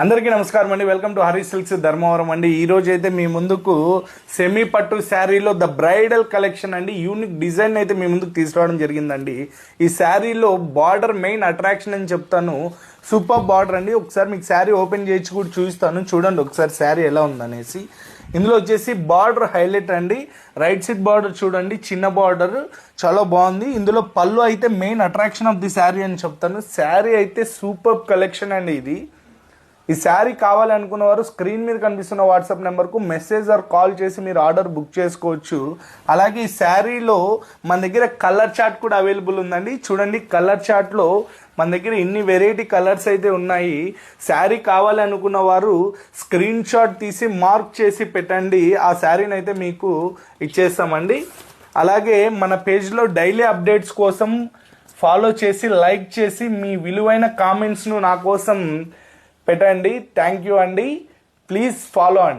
అందరికీ నమస్కారం అండి. Welcome to Hari silks Dharmavaram అండి. ఈ రోజు అయితే మీ ముందుకు సెమీ పట్టు శారీలో ద బ్రైడల్ కలెక్షన్ అండి, యూనిక్ డిజైన్ అయితే మీ ముందుకు తీసుకురావడం జరిగిందండి. ఈ శారీలో బార్డర్ మెయిన్ అట్రాక్షన్ అని చెప్తాను. సూపర్ బార్డర్ అండి. ఒకసారి మీకు శారీ ఓపెన్ చేసి కూడా చూపిస్తాను, చూడండి ఒకసారి శారీ ఎలా ఉందనేసి. ఇందులో వచ్చేసి బార్డర్ హైలైట్ అండి. రైట్ సైడ్ బార్డర్ చూడండి, చిన్న బార్డర్ చాలా బాగుంది. ఇందులో పళ్ళు అయితే main attraction of the sari అని చెప్తాను. శారీ అయితే సూపర్ కలెక్షన్ అండి. ఇది ఈ శారీ కావాలనుకున్న వారు స్క్రీన్ మీద కనిపిస్తున్న వాట్సాప్ నెంబర్కు మెసేజ్ ఆర్ కాల్ చేసి మీరు ఆర్డర్ బుక్ చేసుకోవచ్చు. అలాగే ఈ శారీలో మన దగ్గర కలర్ చార్ట్ కూడా అవైలబుల్ ఉందండి. చూడండి, కలర్ చార్ట్లో మన దగ్గర ఇన్ని వెరైటీ కలర్స్ అయితే ఉన్నాయి. శారీ కావాలనుకున్న వారు స్క్రీన్ షాట్ తీసి మార్క్ చేసి పెట్టండి, ఆ శారీని అయితే మీకు ఇచ్చేస్తామండి. అలాగే మన పేజ్లో డైలీ అప్డేట్స్ కోసం ఫాలో చేసి లైక్ చేసి మీ విలువైన కామెంట్స్ను నా కోసం పెట్టండి. థ్యాంక్ యూ అండి. ప్లీజ్ ఫాలో అండి.